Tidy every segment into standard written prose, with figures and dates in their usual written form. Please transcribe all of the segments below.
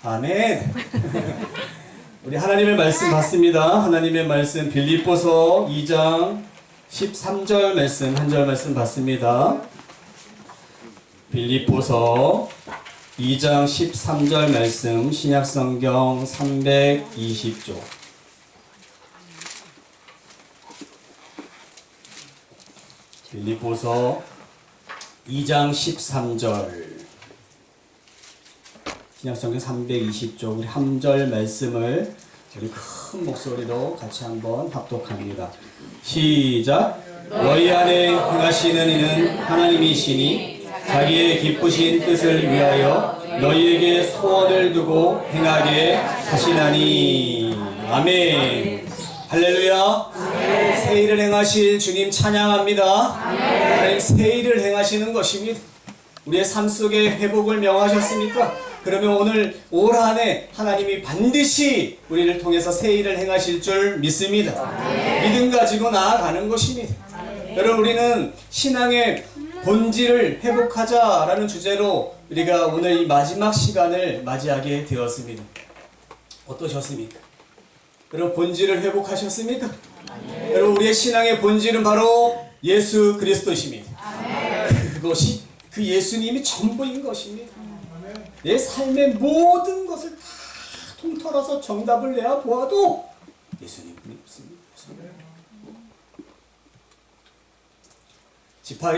아멘. 우리 하나님의 말씀 봤습니다. 하나님의 말씀 빌립보서 2장 13절 말씀, 한 절 말씀 봤습니다. 빌립보서 2장 13절 말씀, 신약성경 320조. 빌립보서 2장 13절, 신약성경 320조, 우리 한 절 말씀을 우리 큰 목소리로 같이 한번 합독합니다. 시작. 너희 안에 행하시는 이는 하나님이시니 자기의 기쁘신 뜻을 위하여 너희에게 소원을 두고 행하게 하시나니. 아멘. 할렐루야. 새 일을 행하실 주님 찬양합니다. 하나님 새 일을 행하시는 것입니다. 우리의 삶 속에 회복을 명하셨습니까? 그러면 오늘 올 한 해 하나님이 반드시 우리를 통해서 새 일을 행하실 줄 믿습니다. 믿음 가지고 나아가는 것입니다. 여러분, 우리는 신앙의 본질을 회복하자라는 주제로 우리가 오늘 이 마지막 시간을 맞이하게 되었습니다. 어떠셨습니까? 여러분, 본질을 회복하셨습니까? 여러분, 우리의 신앙의 본질은 바로 예수 그리스도십니다. 그것이 그 예수님이 전부인 것입니다. 내 삶의 모든 것을 다 통틀어서 정답을 내어 보아도 예수님뿐이 없습니다.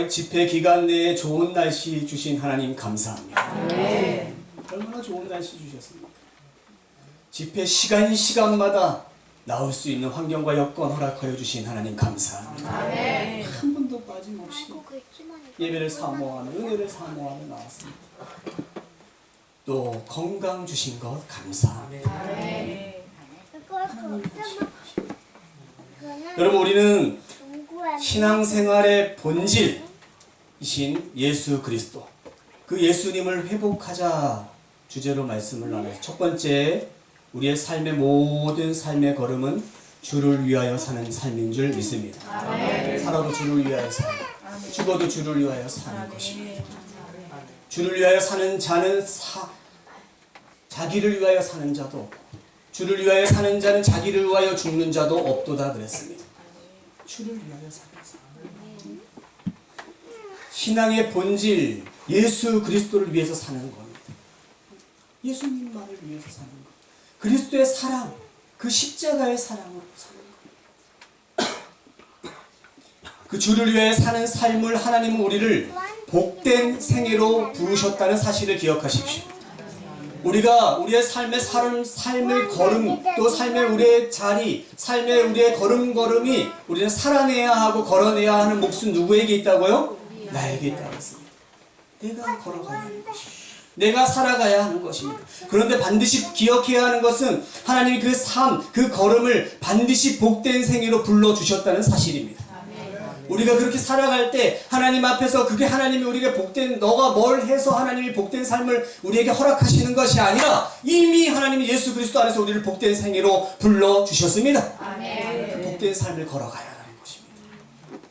집회 기간 내에 좋은 날씨 주신 하나님 감사합니다. 얼마나 좋은 날씨 주셨습니까? 집회 시간마다 나올 수 있는 환경과 여건 허락하여 주신 하나님 감사합니다. 한 분도 빠짐없이 예배를 사모하는, 은혜를 사모하며 나왔습니다. 또 건강 주신 것 감사합니다. 여러분, 우리는 신앙생활의 본질이신 예수 그리스도, 그 예수님을 회복하자 주제로 말씀을 나눠요. 첫 번째, 우리의 삶의 모든 삶의 걸음은 주를 위하여 사는 삶인 줄 믿습니다. 살아도 주를 위하여 살고 죽어도 주를 위하여 사는 것입니다. 주를 위하여 사는 자는 자기를 위하여 사는 자도 없고, 주를 위하여 사는 자는 자기를 위하여 죽는 자도 없도다 그랬습니다. 주를 위하여 사는 자. 신앙의 본질, 예수 그리스도를 위해서 사는 겁니다. 예수님만을 위해서 사는 것. 그리스도의 사랑, 그 십자가의 사랑으로 사는 것. 그 주를 위해 사는 삶을 하나님은 우리를 복된 생애로 부르셨다는 사실을 기억하십시오. 우리가 우리의 삶의 걸음, 또 삶의 우리의 자리, 삶의 우리의 걸음걸음이 우리는 살아내야 하고 걸어내야 하는 몫은 누구에게 있다고요? 나에게 있다고 했습니다. 내가 걸어가야 하는 것입니다. 내가 살아가야 하는 것입니다. 그런데 반드시 기억해야 하는 것은 하나님이 그 삶, 그 걸음을 반드시 복된 생애로 불러주셨다는 사실입니다. 우리가 그렇게 살아갈 때 하나님 앞에서 그게 하나님이 우리에게 복된, 너가 뭘 해서 하나님이 복된 삶을 우리에게 허락하시는 것이 아니라 이미 하나님이 예수 그리스도 안에서 우리를 복된 생애로 불러주셨습니다. 그 복된 삶을 걸어가야 하는 것입니다.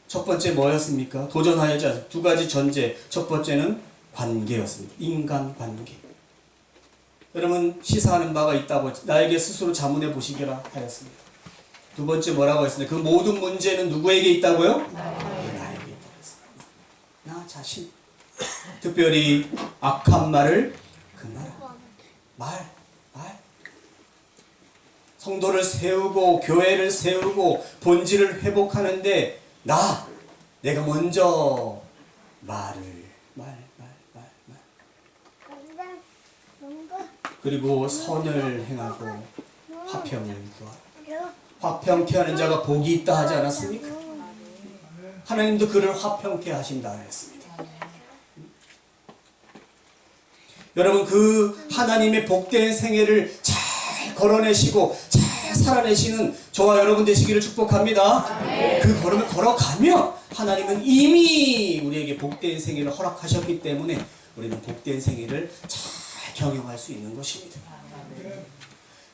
첫 번째 뭐였습니까? 도전하여자 두 가지 전제. 첫 번째는 관계였습니다. 인간관계. 여러분, 시사하는 바가 있다고 나에게 스스로 자문해 보시기라 하였습니다. 두 번째 뭐라고 했습니까? 그 모든 문제는 누구에게 있다고요? 나에게 있다고 했습니다. 나 자신. 특별히 악한 말을 금하라. 말. 성도를 세우고 교회를 세우고 본질을 회복하는데 내가 먼저 말을 그리고 선을 행하고 화평을 구하라. 화평케 하는 자가 복이 있다 하지 않았습니까? 하나님도 그를 화평케 하신다 했습니다. 그러분, 그 하나님의 복된 생애를 잘 걸어내시고 잘 살아내시는 저와 여러분 되시기를 축복합니다. 그 걸음을 걸어가며 하나님은 이미 우리에게 복된 생애를 허락하셨기 때문에 우리는 복된 생애를 잘 경영할 수 있는 것입니다.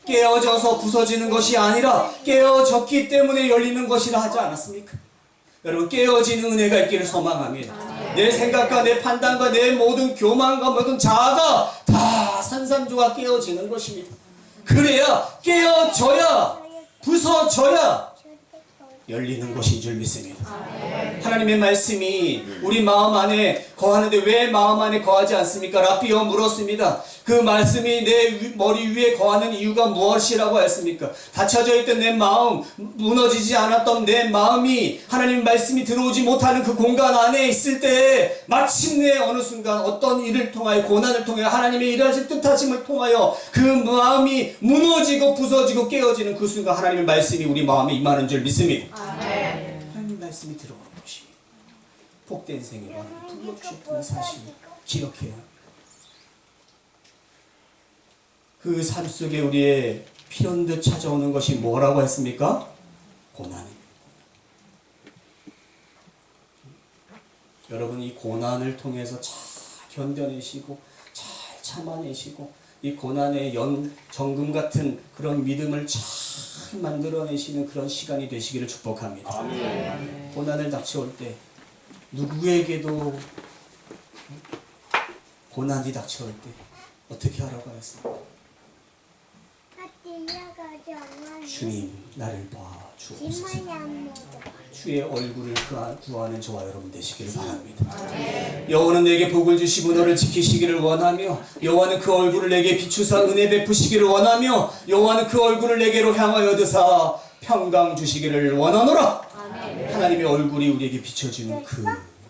깨어져서 부서지는 것이 아니라 깨어졌기 때문에 열리는 것이라 하지 않았습니까? 여러분, 깨어지는 은혜가 있기를 소망합니다. 내 생각과 내 판단과 내 모든 교만과 모든 자아가 다 산산조각 깨어지는 것입니다. 그래야 깨어져야 부서져야 열리는 것인 줄 믿습니다. 하나님의 말씀이 우리 마음 안에 거하는데 왜 마음 안에 거하지 않습니까? 랍비여 물었습니다. 그 말씀이 내 머리 위에 거하는 이유가 무엇이라고 했습니까? 닫혀져 있던 내 마음, 무너지지 않았던 내 마음이 하나님 말씀이 들어오지 못하는 그 공간 안에 있을 때 마침내 어느 순간 어떤 일을 통하여 고난을 통하여 하나님의 일하실 뜻하심을 통하여 그 마음이 무너지고 부서지고 깨어지는 그 순간 하나님의 말씀이 우리 마음에 임하는 줄 믿습니다. 하나님 말씀이 들어오는 것이 복된 생애와 불러주셨다는 사실을 기억해야 합니다. 그 삶 속에 우리의 필연듯 찾아오는 것이 뭐라고 했습니까? 고난입니다. 여러분 이 고난을 통해서 잘 견뎌내시고 잘 참아내시고 이 고난의 정금 같은 그런 믿음을 잘 만들어내시는 그런 시간이 되시기를 축복합니다. 아멘. 고난을 닥쳐올 때 누구에게도 고난이 닥쳐올 때 어떻게 하라고 했습니까? 주님 나를 봐주옵소서. 주의 얼굴을 구하는 저와 여러분 되시기를 바랍니다. 여호와는 내게 복을 주시고 너를 지키시기를 원하며 여호와는 그 얼굴을 내게 비추사 은혜 베푸시기를 원하며 여호와는 그 얼굴을 내게로 향하여 드사 평강 주시기를 원하노라. 하나님의 얼굴이 우리에게 비춰주는 그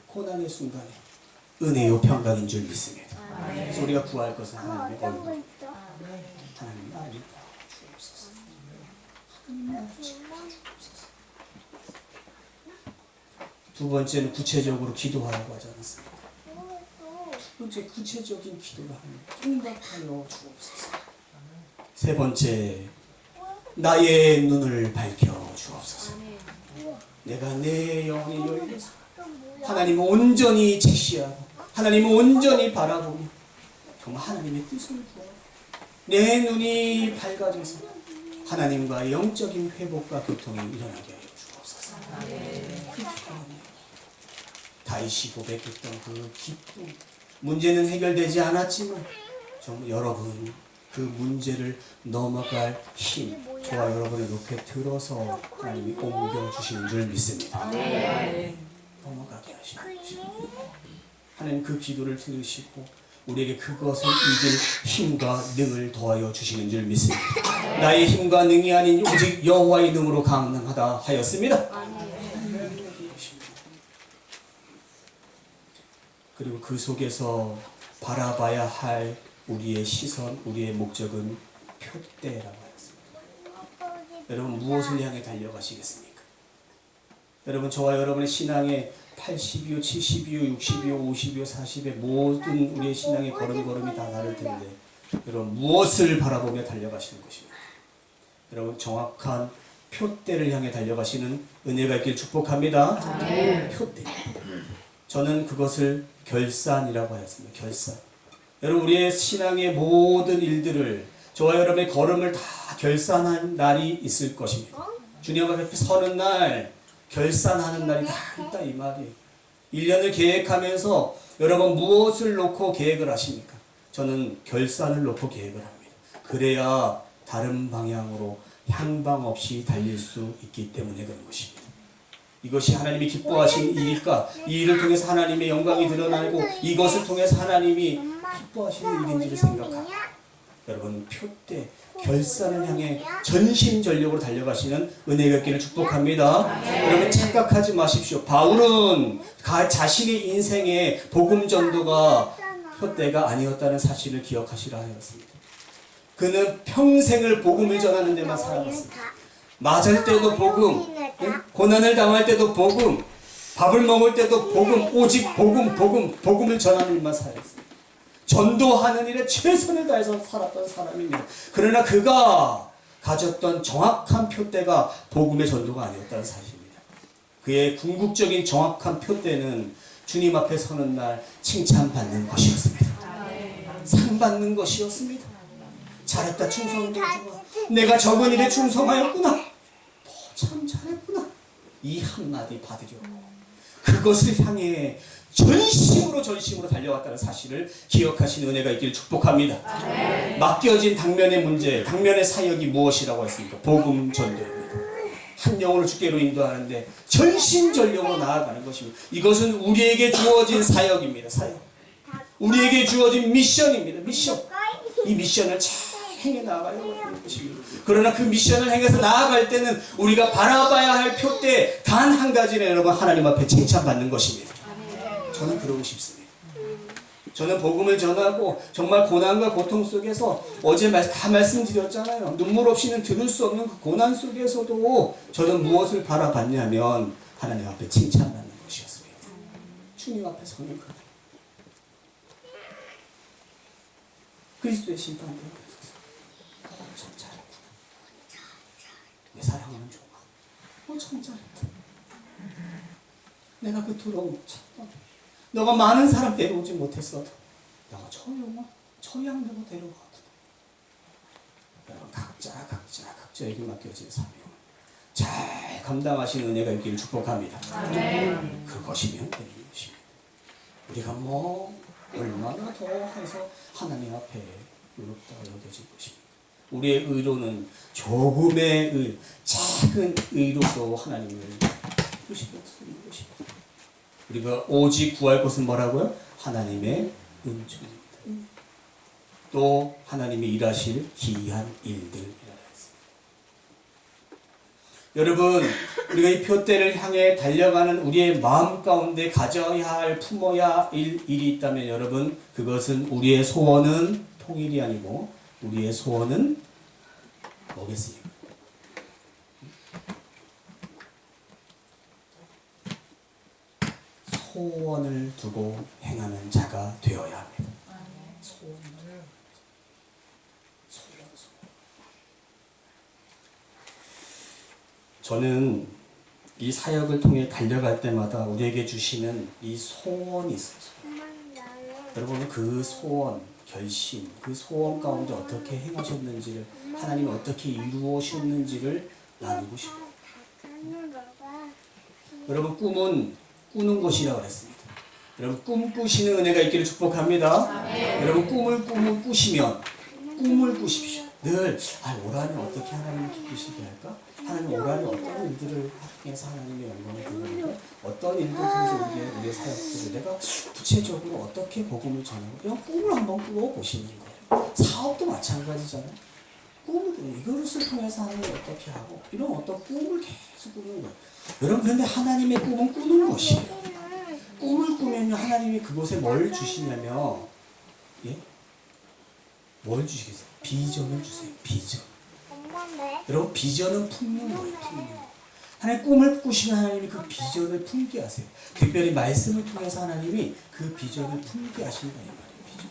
고난의 순간에 은혜요 평강인 줄 믿습니다. 그래서 우리가 구할 것은 하나님의 얼굴. 하나님 나를 봐주옵소서. 하나님 나를 지켜주옵소서. 두 번째는 구체적으로 기도하라고 하지 않았습니까? 두 번째 구체적인 기도를 합니다. 응답하여 주옵소서. 세 번째 나의 눈을 밝혀 주옵소서. 내가 내 영이 열려서 하나님을 온전히 직시하고 하나님을 온전히 바라보며 정말 하나님의 뜻을 구하고 내 눈이 밝아져서 하나님과 영적인 회복과 교통이 일어나게 하여 주옵소서. 다윗이 고백했던 그 기쁨, 문제는 해결되지 않았지만 정말 여러분 그 문제를 넘어갈 힘, 저와 여러분의 높에 들어서 하나님이 옮겨주시는 줄 믿습니다. 넘어가게 하시는 것입니다. 하나님 그 기도를 들으시고 우리에게 그것을 이길 힘과 능을 더하여 주시는 줄 믿습니다. 나의 힘과 능이 아닌 오직 여호와의 능으로 강능하다 하였습니다. 그리고 그 속에서 바라봐야 할 우리의 시선, 우리의 목적은 표대라고 하였습니다. 여러분 무엇을 향해 달려가시겠습니까? 여러분 저와 여러분의 신앙의 80이요, 70이요, 60이요, 50이요, 40의 모든 우리의 신앙의 걸음걸음이 다 다를 텐데 여러분 무엇을 바라보며 달려가시는 것입니까? 여러분 정확한 표대를 향해 달려가시는 은혜가 있길 축복합니다. 표대. 저는 그것을 결산이라고 하였습니다. 결산. 여러분 우리의 신앙의 모든 일들을 저와 여러분의 걸음을 다 결산한 날이 있을 것입니다. 주님 앞에 서는 날 결산하는 날이 다 있다 이 말이에요. 1년을 계획하면서 여러분 무엇을 놓고 계획을 하십니까? 저는 결산을 놓고 계획을 합니다. 그래야 다른 방향으로 향방 없이 달릴 수 있기 때문에 그런 것입니다. 이것이 하나님이 기뻐하신 일일까? 이 일을 통해서 하나님의 영광이 드러나고 이것을 통해서 하나님이 기뻐하시는 일인지를 생각합니다. 여러분 표대 결산을 향해 전심전력으로 달려가시는 은혜가 있기를 축복합니다. 여러분 착각하지 마십시오. 바울은 자신의 인생의 복음 전도가 표대가 아니었다는 사실을 기억하시라 하였습니다. 그는 평생을 복음을 전하는 데만 살아갔습니다. 맞을 때도 복음, 고난을 당할 때도 복음, 밥을 먹을 때도 복음, 오직 복음을 전하는 일만 살았습니다. 전도하는 일에 최선을 다해서 살았던 사람입니다. 그러나 그가 가졌던 정확한 표대가 복음의 전도가 아니었다는 사실입니다. 그의 궁극적인 정확한 표대는 주님 앞에 서는 날 칭찬받는 것이었습니다. 상 받는 것이었습니다. 잘했다 충성도 좋아. 내가 적은 일에 충성하였구나. 너 참 잘했구나. 이 한마디 받으려고 그것을 향해 전심으로 달려왔다는 사실을 기억하시는 은혜가 있기를 축복합니다. 맡겨진 당면의 문제, 당면의 사역이 무엇이라고 했습니까? 복음 전도입니다. 한 영혼을 주께로 인도하는데 전심전력으로 나아가는 것입니다. 이것은 우리에게 주어진 사역입니다. 사역. 우리에게 주어진 미션입니다. 미션. 이 미션을 잘 행해 나아가려고 하는 것입니다. 그러나 그 미션을 행해서 나아갈 때는 우리가 바라봐야 할 표대 단 한 가지는 여러분 하나님 앞에 칭찬받는 것입니다. 저는 그러고 싶습니다. 저는 복음을 전하고 정말 고난과 고통 속에서 어제 다 말씀드렸잖아요. 눈물 없이는 들을 수 없는 그 고난 속에서도 저는 무엇을 바라봤냐면 하나님 앞에 칭찬받는 것이었습니다. 주님 앞에 서는 것. 그리스도의 심판대로 참 잘했구나. 내 사랑하는 종아, 참 잘했다. 내가 그토록 참다. 너가 많은 사람 데려오지 못했어도 너가 저 양대로 데려가거든. 여러분 각자에게 맡겨진 사명을 잘 감당하시는 은혜가 있기를 축복합니다. 그것이면 되는 것입니다. 우리가 얼마나 더 해서 하나님 앞에 의롭다고 여겨진 것입니다. 우리의 의로는 조금의 작은 의로도 하나님을 기쁘시게 쓰는 것입니다. 우리가 오직 구할 것은 뭐라고요? 하나님의 은총입니다. 또 하나님이 일하실 기이한 일들이라 했습니다. 여러분, 우리가 이 표대를 향해 달려가는 우리의 마음 가운데 가져야 할, 품어야 할 일이 있다면 여러분, 그것은 우리의 소원은 통일이 아니고 우리의 소원은 뭐겠습니까? 소원을 두고 행하는 자가 되어야 합니다. 소원. 저는 이 사역을 통해 달려갈 때마다 우리에게 주시는 이 소원이 있어요. 여러분 그 소원, 결심, 그 소원 가운데 어떻게 행하셨는지를 하나님이 어떻게 이루어셨는지를 나누고 싶어요. 여러분 꿈은 꾸는 것이라고 그랬습니다. 여러분 꿈 꾸시는 은혜가 있기를 축복합니다. 여러분 꿈을 꾸시면 꿈을 꾸십시오. 늘 올한해 어떻게 하나님을 기쁘시게 할까? 하나님 올한해 어떤 일들을 통해서 하나님의 영광을 드리고 어떤 일들을 통해서 우리의 사역들을 내가 구체적으로 어떻게 복음을 전하고 이런 꿈을 한번 꾸어보시는 거예요. 사업도 마찬가지잖아요. 꿈을 이것을 통해서 하나님을 어떻게 하고 이런 어떤 꿈을 계속 꾸는 거예요. 여러분 그런데 하나님의 꿈은 꾸는 것이에요. 꿈을 꾸면 하나님이 그곳에 뭘 주시냐면 뭘 주시겠어요? 비전을 주세요. 비전. 여러분 비전은 품는 거예요. 품는 거. 하나님 꿈을 꾸시면 하나님이 그 비전을 품게 하세요. 특별히 말씀을 통해서 하나님이 그 비전을 품게 하신다 이 말이에요. 비전.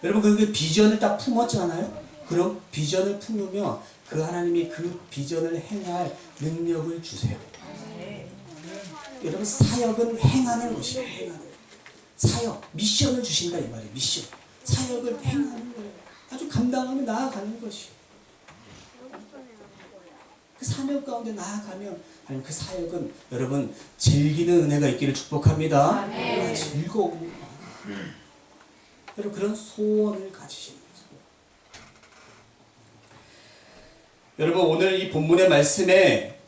여러분 그 비전을 딱 품었잖아요. 그럼 비전을 품으면 그 하나님이 그 비전을 행할 능력을 주세요. 여러분 사역은 행하는 것이에요. 행하는. 사역, 미션을 주신다 이 말이에요. 미션. 사역을 행하는 거예요. 아주 감당하며 나아가는 것이에요. 그 사역 가운데 나아가면 아니면 그 사역은 여러분 즐기는 은혜가 있기를 축복합니다. 즐거움. 여러분 그런 소원을 가지시는 거죠. 여러분 오늘 이 본문의 말씀에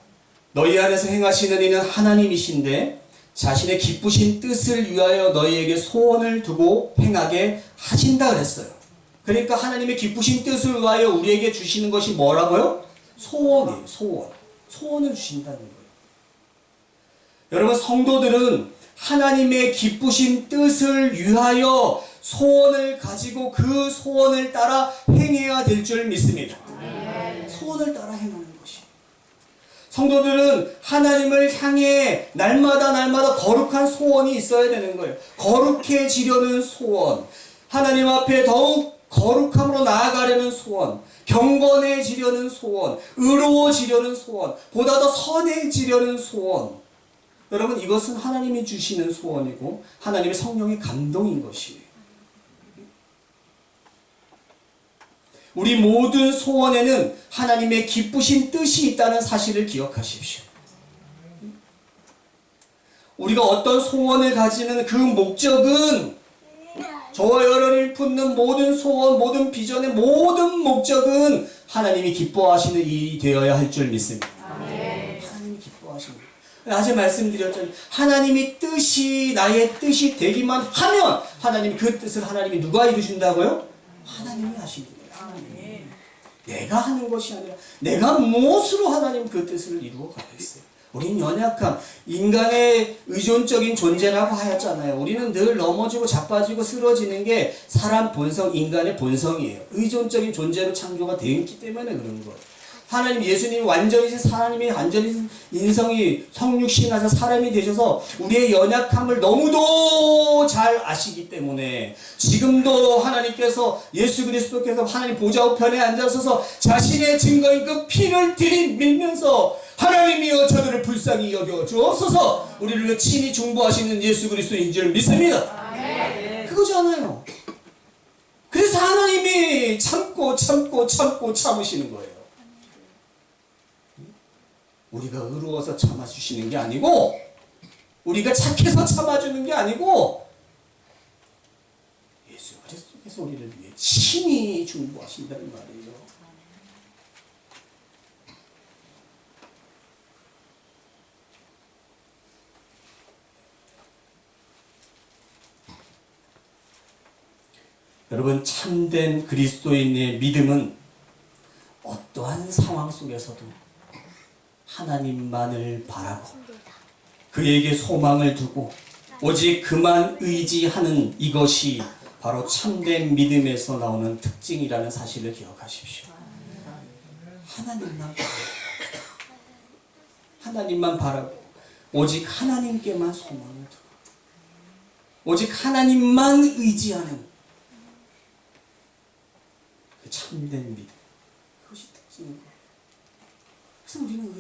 너희 안에서 행하시는 이는 하나님이신데 자신의 기쁘신 뜻을 위하여 너희에게 소원을 두고 행하게 하신다 그랬어요. 그러니까 하나님의 기쁘신 뜻을 위하여 우리에게 주시는 것이 뭐라고요? 소원이에요. 소원. 소원을 주신다는 거예요. 여러분 성도들은 하나님의 기쁘신 뜻을 위하여 소원을 가지고 그 소원을 따라 행해야 될 줄 믿습니다. 소원을 따라 행하는 것이. 성도들은 하나님을 향해 날마다 거룩한 소원이 있어야 되는 거예요. 거룩해지려는 소원. 하나님 앞에 더욱 거룩함으로 나아가려는 소원, 경건해지려는 소원, 의로워지려는 소원, 보다 더 선해지려는 소원. 여러분 이것은 하나님이 주시는 소원이고 하나님의 성령의 감동인 것이에요. 우리 모든 소원에는 하나님의 기쁘신 뜻이 있다는 사실을 기억하십시오. 우리가 어떤 소원을 가지는 그 목적은 저와 여러분이 품는 모든 소원, 모든 비전의 모든 목적은 하나님이 기뻐하시는 일이 되어야 할 줄 믿습니다. 하나님이 기뻐하시는 일. 어제 말씀드렸잖아요. 하나님이 뜻이 나의 뜻이 되기만 하면 하나님이 그 뜻을 하나님이 누가 이루신다고요? 하나님이 하시는 거예요. 내가 하는 것이 아니라 내가 무엇으로 하나님 그 뜻을 이루어 가고 있어요. 우리는 연약함, 인간의 의존적인 존재라고 하였잖아요. 우리는 늘 넘어지고 자빠지고 쓰러지는 게 사람 본성, 인간의 본성이에요. 의존적인 존재로 창조가 되어 있기 때문에 그런 거예요. 하나님, 예수님이 완전히 하나님이 완전히 인성이 성육신하셔 사람이 되셔서 우리의 연약함을 너무도 잘 아시기 때문에 지금도 하나님께서 예수 그리스도께서 하나님 보좌 우편에 앉아서서 자신의 증거인 그 피를 들이밀면서 하나님이여 저들을 불쌍히 여겨 주옵소서 우리를 위해 친히 중보하시는 예수 그리스도인 줄 믿습니다. 그거잖아요. 그래서 하나님이 참고 참으시는 거예요. 우리가 의로워서 참아주시는 게 아니고 우리가 착해서 참아주는 게 아니고 예수 그리스도께서 우리를 위해 친히 중보하신다는 말이에요. 여러분, 참된 그리스도인의 믿음은 어떠한 상황 속에서도 하나님만을 바라고 그에게 소망을 두고 오직 그만 의지하는 이것이 바로 참된 믿음에서 나오는 특징이라는 사실을 기억하십시오. 하나님만 바라고 오직 하나님께만 소망을 두고 오직 하나님만 의지하는 그 참된 믿음, 그것이 특징인 거예요. 그래서 우리는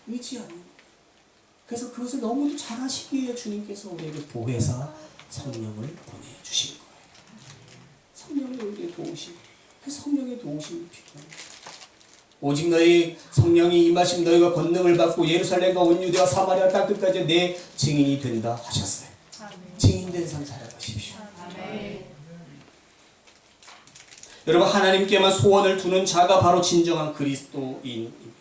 의지하는 거예요. 그래서 그것을 너무도 잘하시기에 주님께서 우리에게 보혜사 성령을 보내주신 거예요. 성령이 우리에게 도우심, 그 성령의 도우심이 필요합니다. 오직 너희 성령이 임하시면 너희가 권능을 받고 예루살렘과 온 유대와 사마리아 땅 끝까지 내 증인이 된다 하셨어요. 증인된 삶 살아가십시오. 여러분, 하나님께만 소원을 두는 자가 바로 진정한 그리스도인입니다.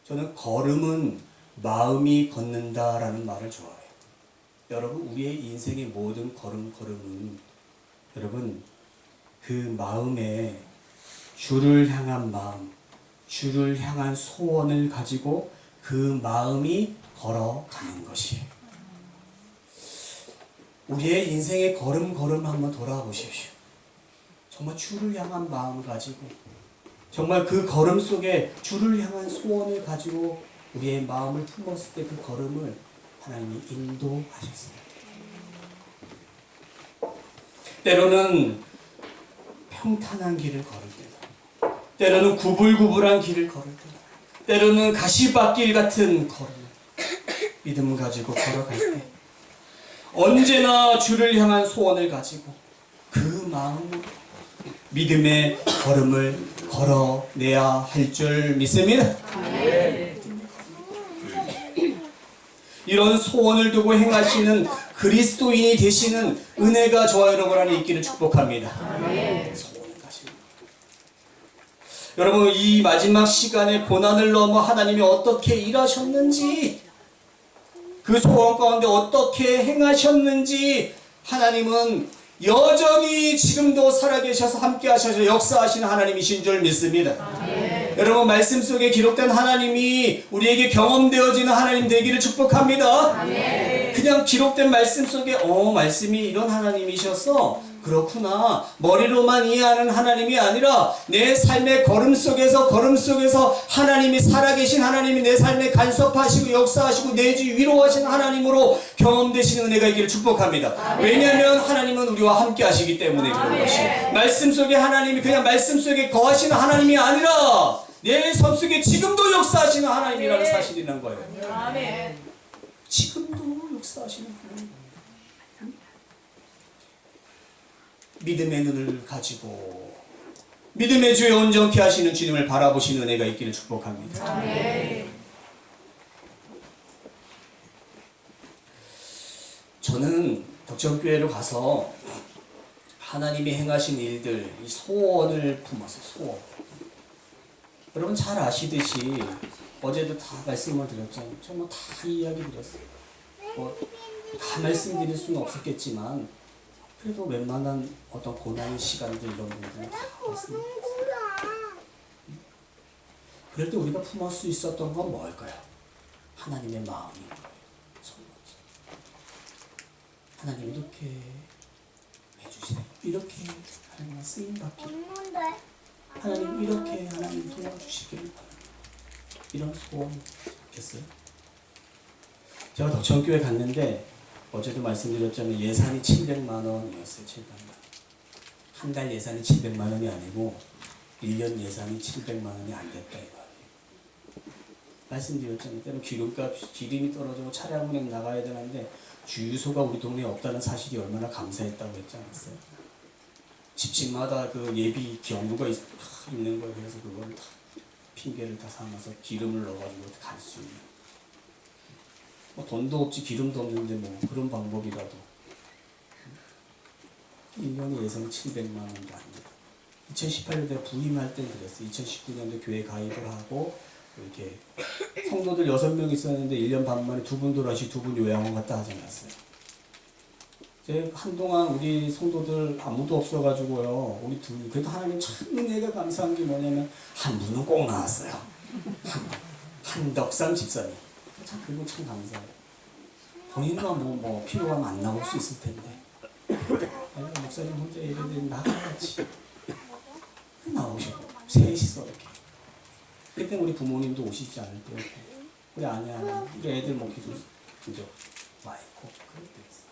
저는 걸음은 마음이 걷는다라는 말을 좋아해요. 여러분, 우리의 인생의 모든 걸음은 여러분 그 마음에 주를 향한 마음, 주를 향한 소원을 가지고 그 마음이 걸어가는 것이에요. 우리의 인생의 걸음 한번 돌아보십시오. 정말 주를 향한 마음을 가지고 정말 그 걸음 속에 주를 향한 소원을 가지고 우리의 마음을 품었을 때 그 걸음을 하나님이 인도하셨어요. 때로는 평탄한 길을 걸을 때다. 때로는 구불구불한 길을 걸을 때다. 때로는 가시밭길 같은 걸음, 믿음 가지고 걸어갈 때 언제나 주를 향한 소원을 가지고 그 마음으로 믿음의 걸음을 걸어내야 할 줄 믿습니다. 이런 소원을 두고 행하시는 그리스도인이 되시는 은혜가 저와 여러분 안에 있기를 축복합니다. 소원을 가시는 여러분, 이 마지막 시간에 고난을 넘어 하나님이 어떻게 일하셨는지, 그 소원 가운데 어떻게 행하셨는지 하나님은 여전히 지금도 살아계셔서 함께 하셔서 역사하시는 하나님이신 줄 믿습니다. 여러분, 말씀 속에 기록된 하나님이 우리에게 경험되어지는 하나님 되기를 축복합니다. 그냥 기록된 말씀 속에 말씀이 이런 하나님이셔서 그렇구나, 머리로만 이해하는 하나님이 아니라 내 삶의 걸음 속에서 하나님이 살아계신 하나님이 내 삶에 간섭하시고 역사하시고 내주 위로하시는 하나님으로 경험되시는 은혜가 있기를 축복합니다. 왜냐하면 하나님은 우리와 함께 하시기 때문에 그런 것이에요. 말씀 속에 하나님이 그냥 말씀 속에 거하시는 하나님이 아니라 내 삶 속에 지금도 역사하시는 하나님이라는 사실이 있는 거예요. 지금도 역사하시는 하나님. 믿음의 눈을 가지고 믿음의 주에 온전케 하시는 주님을 바라보시는 은혜가 있기를 축복합니다. 저는 덕천교회로 가서 하나님이 행하신 일들, 이 소원을 품었어요. 소원. 여러분 잘 아시듯이 어제도 다 말씀을 드렸잖아요. 정말 다 이야기 드렸어요. 다 말씀드릴 수는 없었겠지만 그래도 웬만한 어떤 고난의 시간들 이런 부분들은 다 말씀드렸어요. 그럴 때 우리가 품을 수 있었던 건 뭘까요? 하나님의 마음인 거예요. 하나님 이렇게 해주시네. 이렇게 하나님 쓰임 받기. 하나님 이렇게 하나님 도와주시길 바랍니다. 이런 소원 있겠어요? 제가 덕천교회 갔는데 어제도 말씀드렸잖아요. 예산이 700만 원이었어요. 700만 원. 한 달 예산이 700만 원이 아니고 1년 예산이 700만 원이 안 됐다 이 말이에요. 말씀드렸잖아요. 때는 기름값, 기름이 떨어지고 차량 운행 나가야 되는데 주유소가 우리 동네에 없다는 사실이 얼마나 감사했다고 했지 않았어요? 집집마다 그 예비 경로가 있는 거예요. 그래서 그걸 다 핑계를 다 삼아서 기름을 넣어가지고 갈 수 있는. 뭐 돈도 없지 기름도 없는데 뭐 그런 방법이라도 1년에 예산 700만 원도 안 돼요. 2018년도에 부임할 땐 그랬어요. 2019년도에 교회 가입을 하고 이렇게 성도들 6명 있었는데 1년 반 만에 2분 돌아시 2분 요양원 갔다 하지 않았어요. 이제 한동안 우리 성도들 아무도 없어가지고요. 우리 둘 그래도 하나님 참 은혜가 감사한 게 뭐냐면 한 분은 꼭 나왔어요. 한덕상 집사님. 참 그리고 참 감사해요. 본인과 뭐 필요하면 안 나올 수 있을 텐데. 목사님 혼자 예배드리면 나같이 나오시고 셋이서 이렇게. 그때 우리 부모님도 오시지 않을 때 우리 아내 하나 우리 애들 뭐 기도 그죠 와 있고 그럴 때 있어.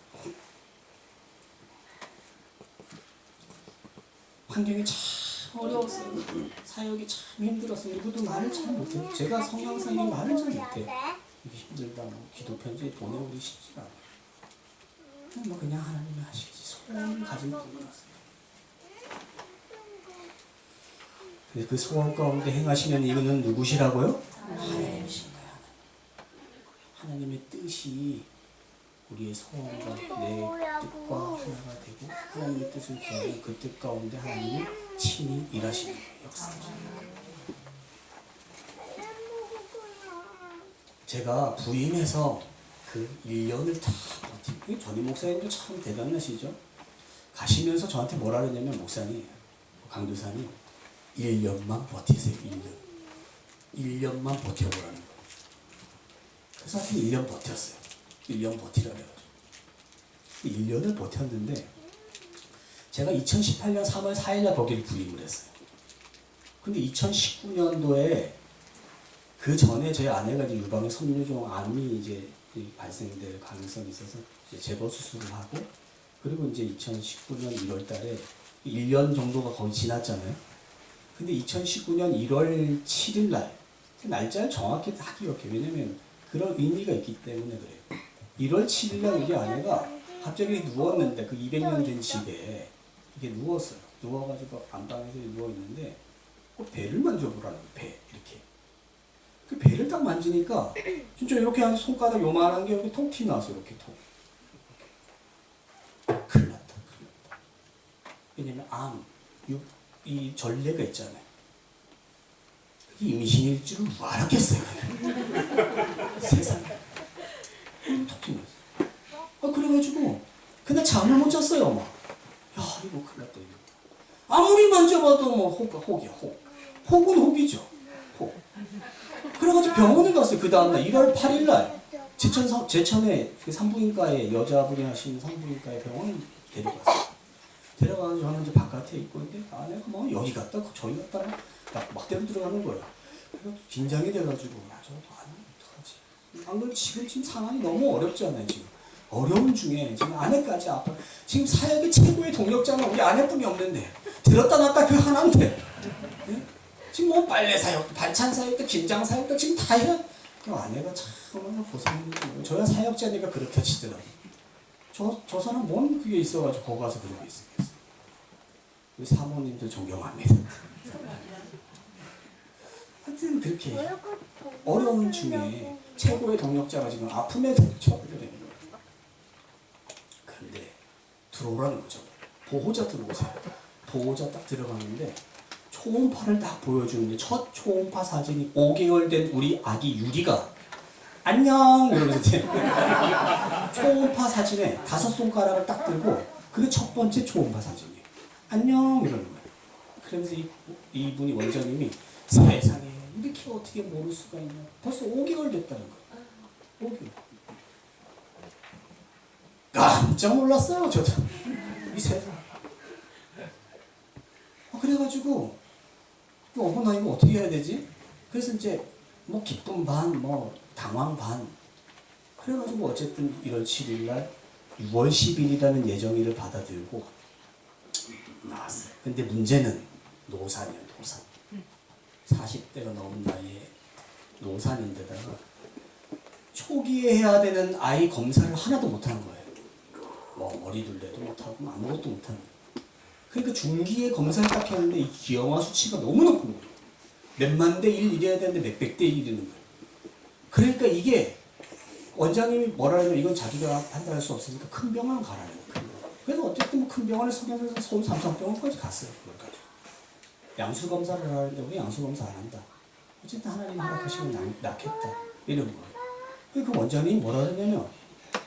환경이 참 어려웠어요. 사역이 참 힘들었어요. 누구도 말을 잘 못해요. 제가 성향상이 말을 잘 못해요. 이게 힘들다 뭐 기도 편지 보내오기 쉽지가 않아요. 뭐 그냥 하나님이 하시지 소원을 가진 분이었어요. 그 소원 가운데 행하시는 이유는 누구시라고요? 하나님이신 거예요. 하나님의 뜻이 우리의 소원과 내 뜻과 하나가 되고 하나님의 뜻을 구하는 그 뜻 가운데 하나님이 친히 일하시는 거예요. 역사하시는 거예요. 제가 부임해서 그 1년을 다 버티고 전임 목사님도 참 대단하시죠. 가시면서 저한테 뭐라 그러냐면 목사님, 강도사님 1년만 버티세요. 1년만 버텨보라는 거예요. 그래서 하여튼 1년 버텼어요. 1년 버티라 그래가지고 1년을 버텼는데 제가 2018년 3월 4일날 거기를 부임을 했어요. 근데 2019년도에 그 전에 저희 아내가 이제 유방의 섬유종 암이 이제 발생될 가능성이 있어서 이제 제거 수술을 하고 그리고 이제 2019년 1월 달에 1년 정도가 거의 지났잖아요. 근데 2019년 1월 7일 날 날짜를 정확히 다 기억해. 왜냐면 그런 의미가 있기 때문에 그래요. 1월 7일 날 우리 아내가 갑자기 누웠는데 그 200년 된 집에 이게 누웠어요. 누워가지고 안방에서 누워있는데 그 배를 만져보라는 거예요. 배 이렇게. 그 배를 딱 만지니까 진짜 이렇게 한 손가락 요만한 게 이렇게 톡 튀어나왔어. 이렇게 톡. 큰일 났다. 왜냐면 이 전례가 있잖아요. 임신일 줄은 누가 알았겠어요. 세상에. 톡 튀어나왔어. 그래가지고 그날 잠을 못 잤어요. 막. 야 이거 큰일 났다. 이거. 아무리 만져봐도 뭐 혹이야. 혹은 혹이죠. 혹. 그래가지고 병원을 갔어요. 그 다음날 1월 8일날 제천에 그 산부인과에 여자분이 하시는 산부인과에 병원을 데려갔어요. 데려가서 저는 이제 바깥에 있고 있는데 아내가 뭐 여기 갔다 저기 갔다 막대로 들어가는 거예요. 그래서 긴장이 돼가지고 야 저거 안 하면 어떡하지? 안 그래도 지금 상황이 너무 어렵잖아요. 지금 어려운 중에 지금 아내까지 아파. 지금 사역의 최고의 동력자는 우리 아내뿐이 없는데 들었다 놨다 그 하나인데 네? 지금 뭐 빨래 사역도 반찬 사역도 김장 사역도 지금 다 해야 아내가 참 얼마나 고생했는지 저야 사역자니까 그렇게 치더라고요. 저 사람 뭔 그게 있어가지고 거기 가서 그러고 있었겠어요. 우리 사모님들 존경합니다. 하여튼 그렇게 어려움 중에 최고의 동력자가 지금 아픔에 처하게 되는 거예요. 들어오라는 거죠. 보호자 들어오세요. 보호자 딱 들어가는데 초음파를 딱 보여주는데 첫 초음파 사진이 5개월 된 우리 아기 유리가 안녕 이러면서 초음파 사진에 5손가락을 딱 들고 그게 첫 번째 초음파 사진이에요. 안녕 이러는 거예요. 그러면서 이분이 원장님이 세상에 이렇게 어떻게 모를 수가 있냐. 벌써 5개월 됐다는 거예요. 5개월. 깜짝 놀랐어요. 저도. 이 세상. 그래가지고 어머나 이거 어떻게 해야 되지? 그래서 이제 뭐 기쁨 반, 뭐 당황 반. 그래가지고 어쨌든 1월 7일 날 6월 10일이라는 예정일을 받아들고 나왔어요. 근데 문제는 노산이에요. 노산. 40대가 넘은 나이에 노산인데다가 초기에 해야 되는 아이 검사를 하나도 못한 거예요. 뭐 머리 둘레도 못하고 아무것도 못하는 거예요. 그러니까 중기에 검사를 딱 했는데 이 기형아 수치가 너무 높은 거예요. 몇만 대 1 이래야 되는데 몇백 대 1 이러는 거예요. 그러니까 이게 원장님이 뭐라 하냐면 이건 자기가 판단할 수 없으니까 큰 병원 가라는 거예요. 그래서 어쨌든 뭐 큰 병원에 소개해서 서울 삼성병원까지 갔어요. 그걸까지. 양수 검사를 하는데 우리 양수 검사 안 한다. 어쨌든 하나님 허락하시면 낫겠다. 이런 거예요. 그 원장님이 뭐라 그러냐면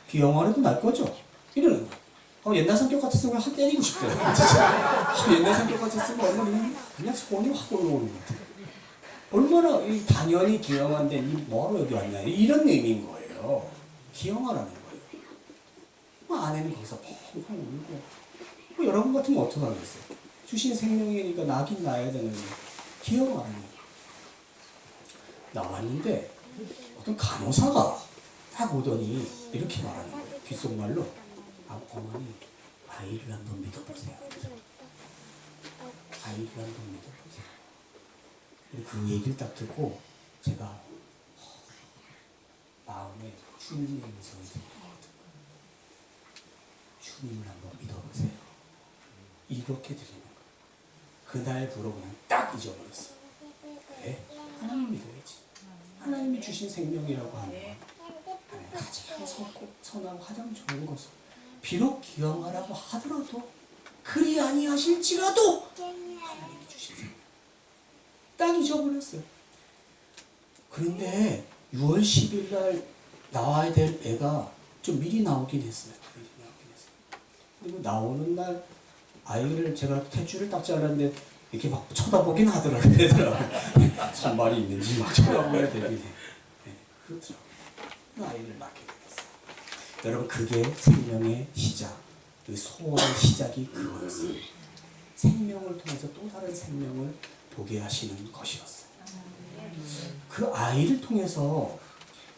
비영원에도 날 거죠? 이러는 거예요. 옛날 성격 같았으면 확 때리고 싶어요. 옛날 성격 같았으면 얼마나 그냥 손이 확 올라오는 것 같아요. 얼마나 당연히 기형한데 뭐하러 여기 왔냐 이런 의미인 거예요. 기형하라는 거예요. 아내는 거기서 펑펑 울고 여러분 같으면 어떡하겠어요. 주신 생명이니까 나긴 나야 되는데 기형하라는 거예요. 나왔는데 어떤 간호사가 딱 오더니 이렇게 말하는 거예요. 귓속말로 어머니 아이를 한번 믿어보세요. 아이를 한번 믿어보세요. 그 얘기를 딱 듣고 제가 마음에 주님의 음성이 들리거든요. 주님을 한번 믿어보세요. 이렇게 들리는 거예요. 그날부로 그냥 딱 잊어버렸어요. 왜? 하나님 믿어야지. 하나님이 주신 생명이라고 하면 가장 선하고 가장 좋은 것을 비록 기형하라고 하더라도 그리 아니하실지라도 하나님이 주신 생명 딱 잊어버렸어요. 그런데 6월 10일 날 나와야 될 애가 좀 미리 나오긴 했어요. 그리고 나오는 날 아이를 제가 탯줄을 딱 잘랐는데 이렇게 막 쳐다보긴 하더라고요. 손발이 있는지 막 쳐다보야 되긴 해. 네, 그렇더라고요. 아이를 낳게 되었어요. 여러분 그게 생명의 시작, 그 소원의 시작이 그거였어요. 생명을 통해서 또 다른 생명을 보게 하시는 것이었어요. 그 아이를 통해서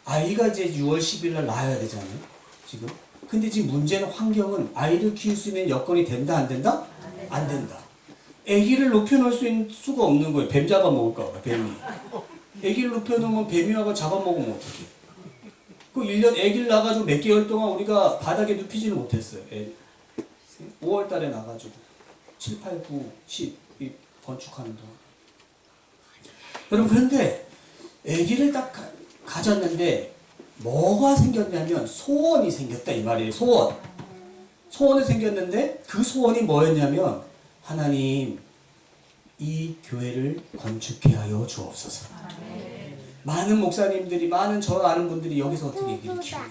아이가 이제 6월 10일 날 낳아야 되잖아요. 지금. 근데 지금 문제는 환경은 아이를 키울 수 있는 여건이 된다 안 된다? 안 된다. 아기를 높여놓을 수가 없는 거예요. 뱀 잡아먹을까 봐. 뱀이. 아기를 높여놓으면 뱀이 와서 잡아먹으면 어떡해. 그 1년 아기를 낳아가지고 몇 개월 동안 우리가 바닥에 눕히지는 못했어요. 5월 달에 나가지고 7, 8, 9, 10 건축하는 동안. 여러분 그런데 아기를 딱 가졌는데 뭐가 생겼냐면 소원이 생겼다 이 말이에요. 소원이 생겼는데 그 소원이 뭐였냐면 하나님 이 교회를 건축해 하여 주옵소서. 많은 목사님들이 많은 저 아는 분들이 여기서 어떻게 애기를 키우냐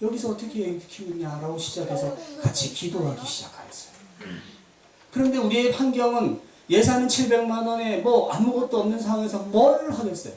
여기서 어떻게 애기를 키우냐라고 시작해서 같이 기도하기 시작하였어요. 그런데 우리의 환경은 예산은 700만 원에 뭐 아무것도 없는 상황에서 뭘 하겠어요.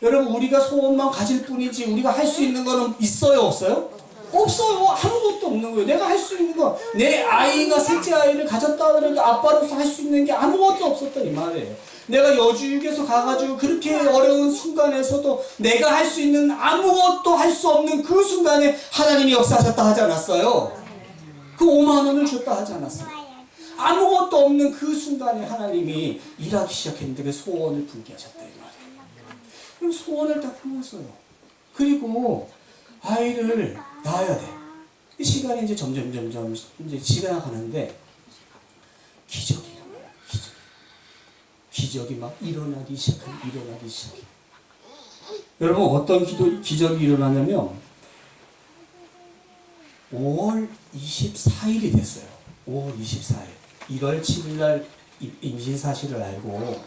여러분 우리가 소원만 가질 뿐이지 우리가 할 수 있는 거는 있어요 없어요? 없어요. 아무것도 없는 거예요. 내가 할 수 있는 거 내 아이가 셋째 아이를 가졌다 그러는데 아빠로서 할 수 있는 게 아무것도 없었던 이 말이에요. 내가 여주육에서 가가지고 그렇게 어려운 순간에서도 내가 할 수 있는 아무것도 할 수 없는 그 순간에 하나님이 역사하셨다 하지 않았어요? 그 5만 원을 줬다 하지 않았어요? 아무것도 없는 그 순간에 하나님이 일하기 시작했는데 그 소원을 품게 하셨다 이 말이에요. 그럼 소원을 딱 품었어요. 그리고 아이를 낳아야 돼. 이 시간이 이제 점점 이제 지나가는데 기적이 일어나요. 기적이 막 일어나기 시작해. 여러분 어떤 기적이 일어나냐면 5월 24일이 됐어요. 5월 24일 1월 7일 날 임신 사실을 알고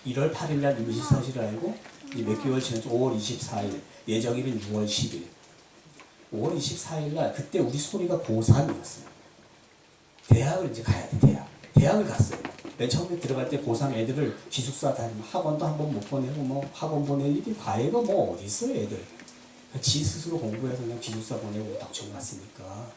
1월 8일 날 임신 사실을 알고 이제 몇 개월 지났죠. 5월 24일 예정일은 6월 10일 5월 24일 날 그때 우리 소리가 고3이었어요. 대학을 이제 가야 돼. 대학을 갔어요. 맨 처음에 들어갈 때 고3 애들을 기숙사 다니면 학원도 한번 못 보내고 뭐 학원 보낼 일이 과외가 뭐 어디 있어요 애들. 지 스스로 공부해서 그냥 기숙사 보내고 닥쳐갔으니까